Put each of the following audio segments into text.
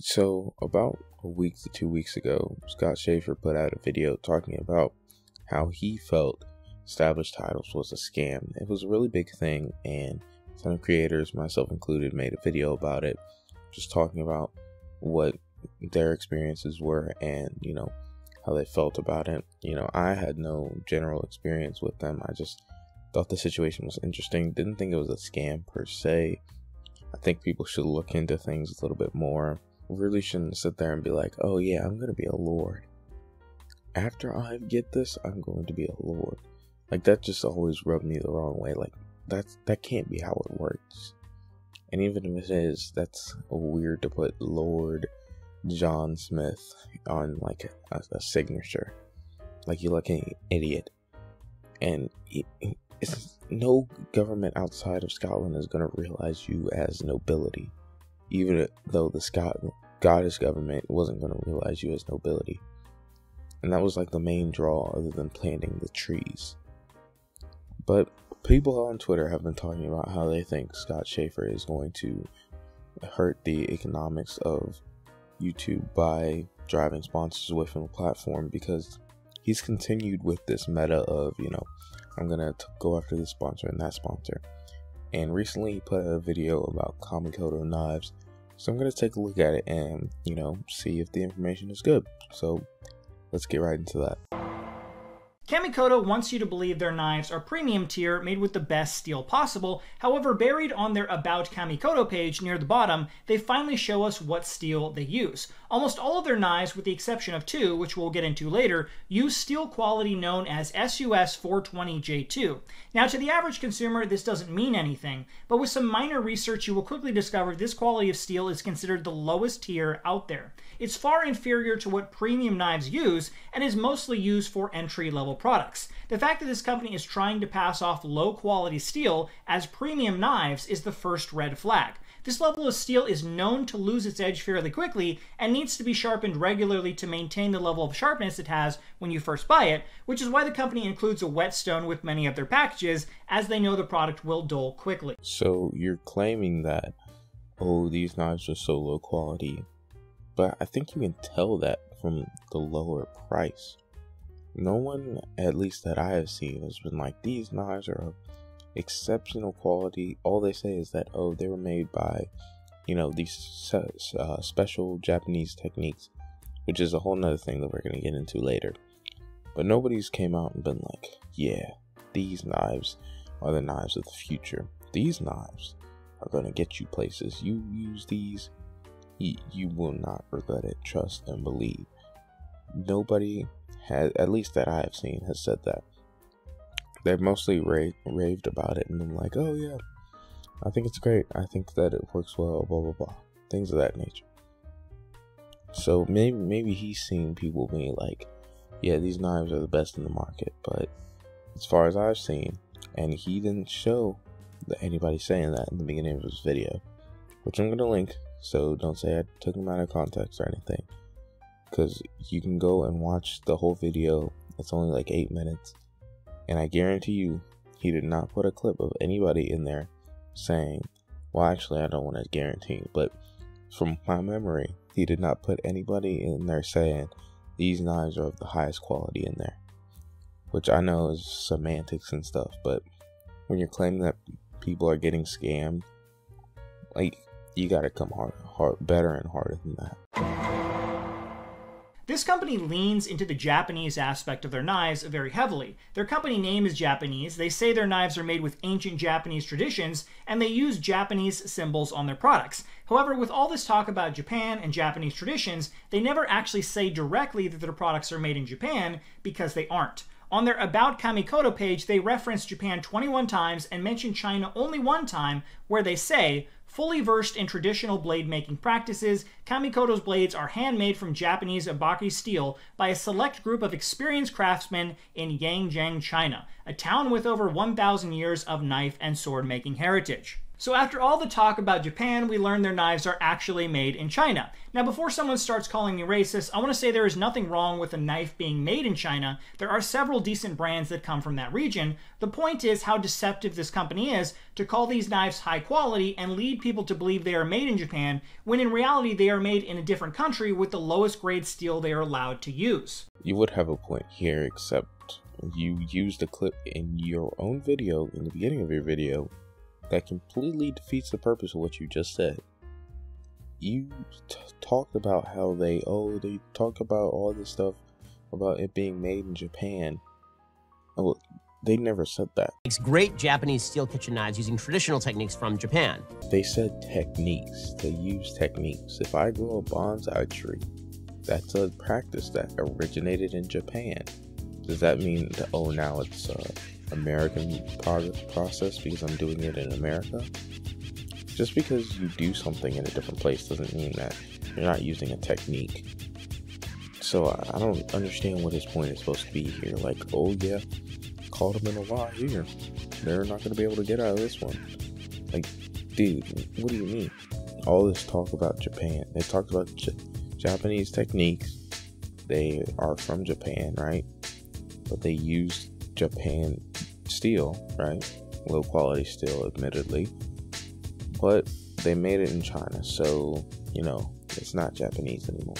So about a week to 2 weeks ago, Scott Shafer put out a video talking about how he felt established titles was a scam. It was a really big thing, and some creators, myself included, made a video about it, just talking about what their experiences were and, how they felt about it. I had no general experience with them. I just thought the situation was interesting. Didn't think it was a scam per se. I think people should look into things a little bit more. Really shouldn't sit there and be like, oh yeah, I'm going to be a lord. After I get this, I'm going to be a lord. Like, that just always rubbed me the wrong way. Like, that can't be how it works. And even if it is, that's weird to put Lord John Smith on like a signature. Like, you're like an idiot. And no government outside of Scotland is going to realize you as nobility. Even though the Scottish government wasn't going to realize you as nobility. And that was like the main draw, other than planting the trees. But people on Twitter have been talking about how they think Scott Shafer is going to hurt the economics of YouTube by driving sponsors away from the platform, because he's continued with this meta of, I'm going to go after this sponsor and that sponsor. And recently he put a video about Kamikoto knives. So I'm going to take a look at it and, see if the information is good. So let's get right into that. Kamikoto wants you to believe their knives are premium tier, made with the best steel possible. However, buried on their About Kamikoto page near the bottom, they finally show us what steel they use. Almost all of their knives, with the exception of two, which we'll get into later, use steel quality known as SUS 420J2. Now, to the average consumer, this doesn't mean anything, but with some minor research, you will quickly discover this quality of steel is considered the lowest tier out there. It's far inferior to what premium knives use, and is mostly used for entry-level products. The fact that this company is trying to pass off low-quality steel as premium knives is the first red flag. This level of steel is known to lose its edge fairly quickly and needs to be sharpened regularly to maintain the level of sharpness it has when you first buy it, which is why the company includes a whetstone with many of their packages, as they know the product will dull quickly. So you're claiming that, oh, these knives are so low quality, but I think you can tell that from the lower price. No one, at least that I have seen, has been like, these knives are of exceptional quality. All they say is that, oh, they were made by, these special Japanese techniques, which is a whole nother thing that we're going to get into later. But nobody's came out and been like, yeah, these knives are the knives of the future. These knives are going to get you places. You use these, you will not regret it. Trust and believe. Nobody has, at least that I have seen, has said that. They've mostly raved about it and been like, oh yeah, I think it's great. I think that it works well, blah, blah, blah. Things of that nature. So maybe he's seen people being like, yeah, these knives are the best in the market. But as far as I've seen, and he didn't show anybody saying that in the beginning of his video, which I'm going to link, so don't say I took him out of context or anything. Because you can go and watch the whole video. It's only like 8 minutes. And I guarantee you, he did not put a clip of anybody in there saying, well, actually, I don't want to guarantee, but from my memory, he did not put anybody in there saying, these knives are of the highest quality in there. Which I know is semantics and stuff, but when you're claiming that people are getting scammed, like, you gotta come better and harder than that. This company leans into the Japanese aspect of their knives very heavily. Their company name is Japanese, they say their knives are made with ancient Japanese traditions, and they use Japanese symbols on their products. However, with all this talk about Japan and Japanese traditions, they never actually say directly that their products are made in Japan, because they aren't. On their About Kamikoto page, they reference Japan 21 times and mention China only one time, where they say, fully versed in traditional blade making practices, Kamikoto's blades are handmade from Japanese abaki steel by a select group of experienced craftsmen in Yangjiang, China, a town with over 1,000 years of knife and sword making heritage. So after all the talk about Japan, we learned their knives are actually made in China. Now before someone starts calling me racist, I want to say there is nothing wrong with a knife being made in China. There are several decent brands that come from that region. The point is how deceptive this company is to call these knives high quality and lead people to believe they are made in Japan, when in reality they are made in a different country with the lowest grade steel they are allowed to use. You would have a point here, except you used a clip in your own video, in the beginning of your video, that completely defeats the purpose of what you just said. You talked about how they talk about all this stuff about it being made in Japan. Oh, they never said that. Makes great Japanese steel kitchen knives using traditional techniques from Japan. They said techniques. They use techniques. If I grow a bonsai tree, that's a practice that originated in Japan. Does that mean that, oh, now it's American process because I'm doing it in America? Just because you do something in a different place doesn't mean that you're not using a technique. So I don't understand what his point is supposed to be here. Like, oh yeah, caught them in a lie here. They're not going to be able to get out of this one. Like, dude, what do you mean? All this talk about Japan. They talked about Japanese techniques. They are from Japan, right? But they use Japan steel, right? Low quality steel, admittedly. But they made it in China, so, you know, it's not Japanese anymore.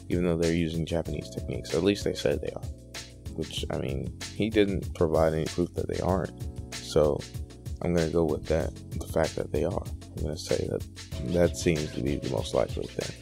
Even though they're using Japanese techniques. Or at least they said they are. Which, I mean, he didn't provide any proof that they aren't. So, I'm going to go with that, the fact that they are. I'm going to say that seems to be the most likely thing.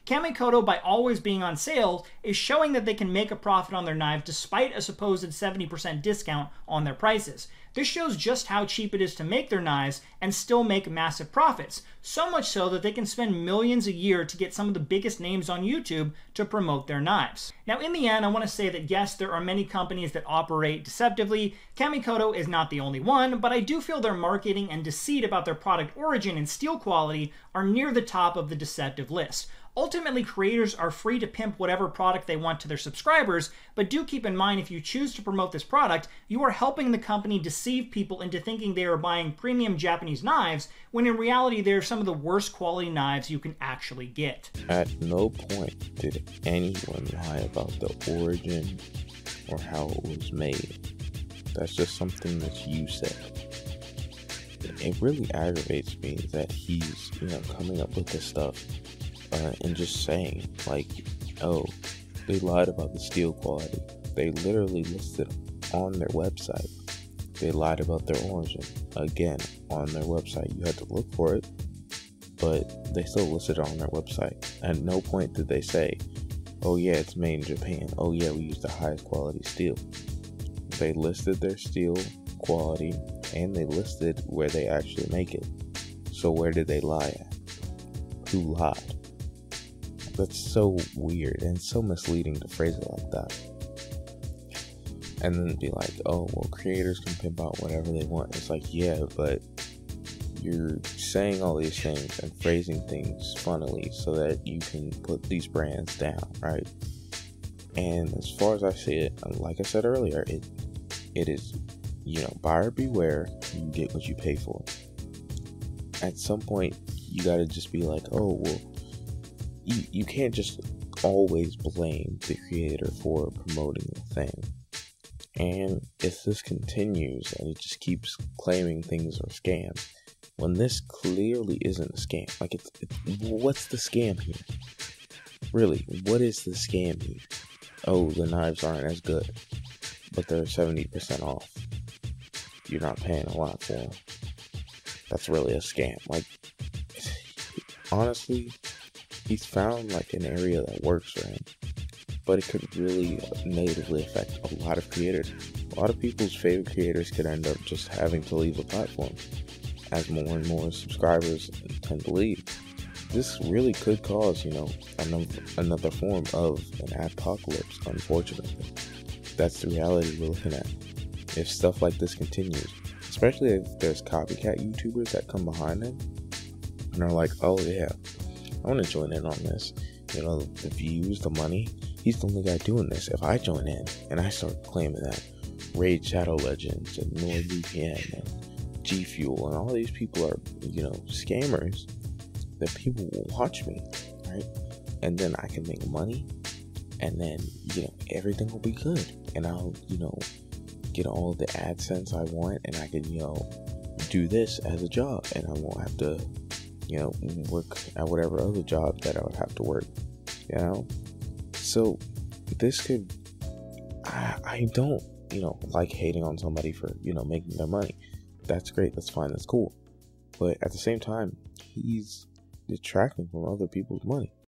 Kamikoto, by always being on sale, is showing that they can make a profit on their knives despite a supposed 70% discount on their prices. This shows just how cheap it is to make their knives and still make massive profits, so much so that they can spend millions a year to get some of the biggest names on YouTube to promote their knives. Now in the end, I want to say that yes, there are many companies that operate deceptively. Kamikoto is not the only one, but I do feel their marketing and deceit about their product origin and steel quality are near the top of the deceptive list. Ultimately, creators are free to pimp whatever product they want to their subscribers, but do keep in mind if you choose to promote this product, you are helping the company deceive people into thinking they are buying premium Japanese knives, when in reality they're some of the worst quality knives you can actually get. At no point did anyone lie about the origin or how it was made. That's just something that you said. It really aggravates me that he's, coming up with this stuff. And just saying, like, oh, they lied about the steel quality. They literally listed on their website. They lied about their origin. Again, on their website. You had to look for it, but they still listed it on their website. At no point did they say, oh yeah, it's made in Japan. Oh yeah, we use the highest quality steel. They listed their steel quality, and they listed where they actually make it. So where did they lie at? Who lied? That's so weird and so misleading to phrase it like that. And then be like, oh, well, creators can pimp out whatever they want. It's like, yeah, but you're saying all these things and phrasing things funnily so that you can put these brands down, right? And as far as I see it, like I said earlier, it is, buyer beware. You get what you pay for. At some point, you gotta just be like, oh, well, you can't just always blame the creator for promoting the thing. And if this continues and it just keeps claiming things are scams, when this clearly isn't a scam, like what's the scam here? Really, what is the scam here? Oh, the knives aren't as good, but they're 70% off. You're not paying a lot for them. That's really a scam. Like, honestly, he's found like an area that works for him, but it could really negatively affect a lot of creators. A lot of people's favorite creators could end up just having to leave the platform, as more and more subscribers tend to leave. This really could cause, another form of an apocalypse, unfortunately. That's the reality we're looking at. If stuff like this continues, especially if there's copycat YouTubers that come behind him and are like, oh yeah, I want to join in on this. The views, the money. He's the only guy doing this. If I join in and I start claiming that Raid Shadow Legends and NordVPN and G Fuel and all these people are, scammers, that people will watch me, right? And then I can make money, and then, everything will be good. And I'll, get all the AdSense I want, and I can, do this as a job, and I won't have to, work at whatever other job that I would have to work, So this could, I don't, like hating on somebody for, making their money. That's great. That's fine. That's cool. But at the same time, he's detracting from other people's money.